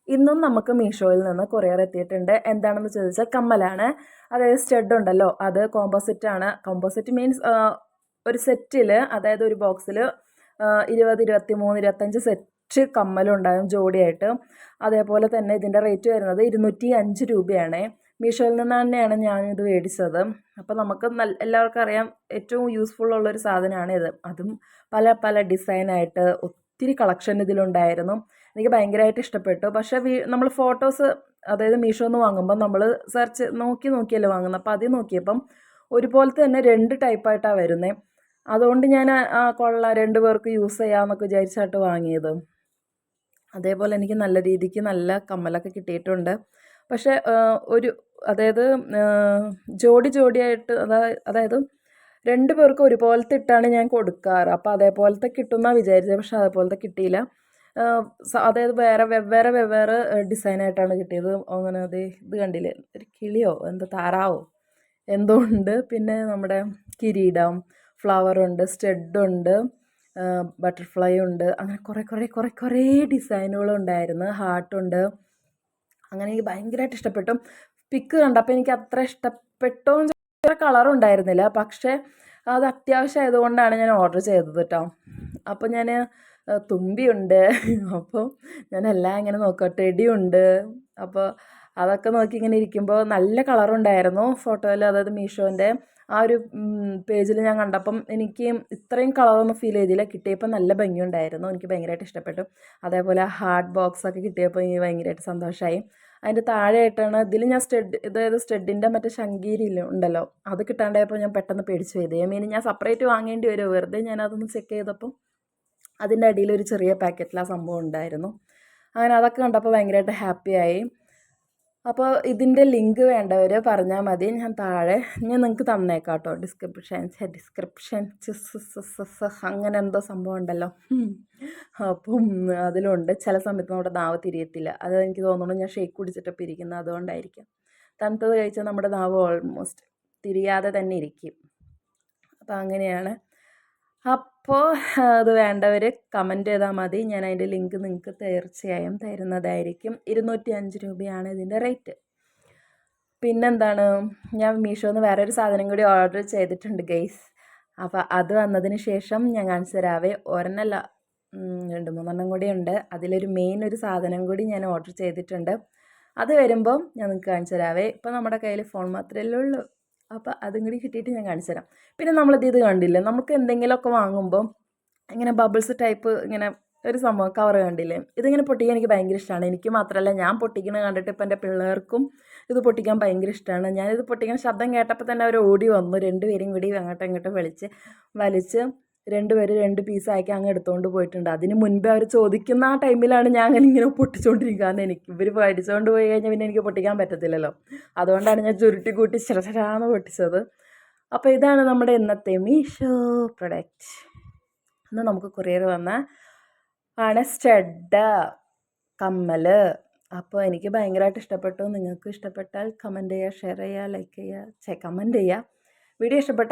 ഇന്നും നമുക്ക് മീഷോയിൽ നിന്ന് കൊറിയർ എത്തിയിട്ടുണ്ട്. എന്താണെന്ന് ചോദിച്ചാൽ കമ്മലാണ്. അതായത് സ്റ്റഡ് ഉണ്ടല്ലോ, അത് കോമ്പോസിറ്റ് ആണ്. കോമ്പോസിറ്റ് മീൻസ് ഒരു സെറ്റിൽ, അതായത് ഒരു ബോക്സിൽ 20, 23, 25 സെറ്റ് കമ്മലുണ്ടാകും ജോഡിയായിട്ട്. അതേപോലെ തന്നെ ഇതിൻ്റെ റേറ്റ് വരുന്നത് 205 രൂപയാണ്. മീഷോയിൽ നിന്ന് തന്നെയാണ് ഞാനിത് മേടിച്ചത്. അപ്പോൾ നമുക്ക് എല്ലാവർക്കും അറിയാം, ഏറ്റവും യൂസ്ഫുൾ ഉള്ളൊരു സാധനമാണ് ഇത്. അതും പല പല ഡിസൈനായിട്ട് ഒത്തിരി കളക്ഷൻ ഇതിലുണ്ടായിരുന്നു. എനിക്ക് ഭയങ്കരമായിട്ട് ഇഷ്ടപ്പെട്ടു. പക്ഷേ നമ്മൾ ഫോട്ടോസ്, അതായത് മീഷോന്ന് വാങ്ങുമ്പോൾ നമ്മൾ സെർച്ച് നോക്കിയല്ലേ വാങ്ങുന്നത്. അപ്പോൾ അതിൽ നോക്കിയപ്പം ഒരുപോലത്തെ തന്നെ 2 ടൈപ്പായിട്ടാണ് വരുന്നത്. അതുകൊണ്ട് ഞാൻ കൊള്ളാം, 2 പേർക്ക് യൂസ് ചെയ്യാമെന്നൊക്കെ വിചാരിച്ചായിട്ട് വാങ്ങിയത്. അതേപോലെ എനിക്ക് നല്ല രീതിക്ക് നല്ല കമ്മലൊക്കെ കിട്ടിയിട്ടുണ്ട്. പക്ഷേ അതായത് ജോഡിയായിട്ട്, അതായത് 2 പേർക്ക് ഒരുപോലത്തെ ഇട്ടാണ് ഞാൻ കൊടുക്കാറ്. അപ്പോൾ അതേപോലത്തെ കിട്ടുമെന്നാണ് വിചാരിച്ചത്. പക്ഷേ അതേപോലത്തെ കിട്ടിയില്ല. അതായത് വെവ്വേറെ ഡിസൈനായിട്ടാണ് കിട്ടിയത്. അങ്ങനെ ഇത് കണ്ടില്ലേ, ഒരു കിളിയോ എന്തോ താറാവോ എന്തോ ഉണ്ട്. പിന്നെ നമ്മുടെ കിരീടം, ഫ്ലവറുണ്ട്, സ്റ്റഡുണ്ട്, ബട്ടർഫ്ലൈ ഉണ്ട്. അങ്ങനെ കുറേ ഡിസൈനുകളുണ്ടായിരുന്നു. ഹാർട്ടുണ്ട്. അങ്ങനെ എനിക്ക് ഭയങ്കരമായിട്ട് ഇഷ്ടപ്പെട്ടു. പിക്ക് കണ്ടപ്പോൾ എനിക്ക് അത്ര ഇഷ്ടപ്പെട്ടോ കളറുണ്ടായിരുന്നില്ല. പക്ഷേ അത് അത്യാവശ്യമായതുകൊണ്ടാണ് ഞാൻ ഓർഡർ ചെയ്തത് കേട്ടോ. അപ്പോൾ ഞാൻ തുമ്പിയുണ്ട്. അപ്പോൾ ഞാനെല്ലാം ഇങ്ങനെ നോക്കാം. ടെഡിയുണ്ട്. അപ്പോൾ അതൊക്കെ നോക്കി ഇങ്ങനെ ഇരിക്കുമ്പോൾ നല്ല കളറുണ്ടായിരുന്നു ഫോട്ടോയിൽ. അതായത് മീഷോൻ്റെ ആ ഒരു പേജിൽ ഞാൻ കണ്ടപ്പം എനിക്ക് ഇത്രയും കളറൊന്നും ഫീൽ ചെയ്തില്ല. കിട്ടിയപ്പോൾ നല്ല ഭംഗിയുണ്ടായിരുന്നു. എനിക്ക് ഭയങ്കരമായിട്ട് ഇഷ്ടപ്പെട്ടു. അതേപോലെ ഹാർട്ട് ബോക്സൊക്കെ കിട്ടിയപ്പോൾ എനിക്ക് ഭയങ്കരമായിട്ട് സന്തോഷമായി. അതിൻ്റെ താഴെയായിട്ടാണ് ഇതിൽ ഞാൻ അതായത് സ്റ്റഡിൻ്റെ മറ്റേ ശങ്കീരിയിൽ ഉണ്ടല്ലോ, അത് കിട്ടാണ്ടായപ്പോൾ ഞാൻ പെട്ടെന്ന് പേടിച്ചു പോയത്. ഞാൻ സെപ്പറേറ്റ് വാങ്ങേണ്ടി വരുമോ, വെറുതെ ഞാനതൊന്ന് ചെക്ക് ചെയ്തപ്പം അതിൻ്റെ അടിയിൽ ഒരു ചെറിയ പാക്കറ്റിൽ ആ സംഭവം ഉണ്ടായിരുന്നു. അങ്ങനെ അതൊക്കെ കണ്ടപ്പോൾ ഭയങ്കരമായിട്ട് ഹാപ്പിയായി. അപ്പോൾ ഇതിൻ്റെ ലിങ്ക് വേണ്ടവർ പറഞ്ഞാൽ മതി, ഞാൻ താഴെ നിങ്ങൾക്ക് തന്നേക്കാം കേട്ടോ. ഡിസ്ക്രിപ്ഷൻ അങ്ങനെ എന്തോ സംഭവം ഉണ്ടല്ലോ, അപ്പം അതിലുണ്ട്. ചില സമയത്ത് നമ്മുടെ നാവ് തിരിയത്തില്ല. അത് എനിക്ക് തോന്നുന്നു ഞാൻ ഷേക്ക് കുടിച്ചിട്ടപ്പോൾ ഇരിക്കുന്നത് അതുകൊണ്ടായിരിക്കും. തണുത്തത് കഴിച്ചാൽ നമ്മുടെ നാവ് ഓൾമോസ്റ്റ് തിരിയാതെ തന്നെ ഇരിക്കും. അപ്പോൾ അങ്ങനെയാണ്. അപ്പോൾ അത് വേണ്ടവർ കമൻറ്റ് ചെയ്താൽ മതി. ഞാൻ അതിൻ്റെ ലിങ്ക് നിങ്ങൾക്ക് തീർച്ചയായും തരുന്നതായിരിക്കും. 205 രൂപയാണ് ഇതിൻ്റെ റേറ്റ്. പിന്നെന്താണ്, ഞാൻ മീഷോന്ന് വേറൊരു സാധനം കൂടി ഓർഡർ ചെയ്തിട്ടുണ്ട് ഗൈസ്. അപ്പോൾ അത് വന്നതിന് ശേഷം ഞാൻ കാണിച്ചു തരാവേ. ഒരെണ്ണമല്ല, 2-3 കൂടി ഉണ്ട്. അതിലൊരു ഒരു സാധനം കൂടി ഞാൻ ഓർഡർ ചെയ്തിട്ടുണ്ട്. അത് വരുമ്പം ഞാൻ നിങ്ങൾക്ക് കാണിച്ചു തരാവേ. ഇപ്പോൾ നമ്മുടെ കയ്യിൽ ഫോൺ മാത്രമല്ലേ ഉള്ളൂ. അപ്പോൾ അതും കൂടി കിട്ടിയിട്ട് ഞാൻ കാണിച്ചു തരാം. പിന്നെ നമ്മളിത് കണ്ടില്ലേ, നമുക്ക് എന്തെങ്കിലുമൊക്കെ വാങ്ങുമ്പോൾ ഇങ്ങനെ ബബിൾസ് ടൈപ്പ് ഇങ്ങനെ ഒരു സംഭവം കവർ കണ്ടില്ലേ, ഇതിങ്ങനെ പൊട്ടിക്കാൻ എനിക്ക് ഭയങ്കര ഇഷ്ടമാണ്. എനിക്ക് മാത്രമല്ല, ഞാൻ പൊട്ടിക്കുന്നത് കണ്ടിട്ട് ഇപ്പോൾ എൻ്റെ പിള്ളേർക്കും ഇത് പൊട്ടിക്കാൻ ഭയങ്കര ഇഷ്ടമാണ്. ഞാനിത് പൊട്ടിക്കാൻ ശബ്ദം കേട്ടപ്പോൾ തന്നെ അവർ ഓടി വന്നു. 2 പേരും കൂടി അങ്ങോട്ടും ഇങ്ങോട്ടും വലിച്ച് 2 പേര് 2 പീസാക്കി അങ്ങ് എടുത്തുകൊണ്ട് പോയിട്ടുണ്ട്. അതിന് മുൻപേ അവർ ചോദിക്കുന്ന ആ ടൈമിലാണ് ഞാൻ അങ്ങനെ ഇങ്ങനെ പൊട്ടിച്ചുകൊണ്ടിരിക്കുക. കാരണം ഇവർ പഠിച്ചുകൊണ്ട് പോയി കഴിഞ്ഞാൽ പിന്നെ എനിക്ക് പൊട്ടിക്കാൻ പറ്റത്തില്ലല്ലോ. അതുകൊണ്ടാണ് ഞാൻ ചുരുട്ടി കൂട്ടി ചെറുതാന്ന് പൊട്ടിച്ചത്. അപ്പോൾ ഇതാണ് നമ്മുടെ ഇന്നത്തെ മീഷോ പ്രൊഡക്റ്റ്. ഇന്ന് നമുക്ക് കൊറിയർ വന്ന സ്റ്റഡ് കമ്മൽ. അപ്പോൾ എനിക്ക് ഭയങ്കരമായിട്ട് ഇഷ്ടപ്പെട്ടു. നിങ്ങൾക്ക് ഇഷ്ടപ്പെട്ടാൽ കമൻറ്റ് ചെയ്യുക, ഷെയർ ചെയ്യുക, ലൈക്ക് ചെയ്യുക, കമൻറ്റ് ചെയ്യുക. വീഡിയോ ഇഷ്ടപ്പെട്ട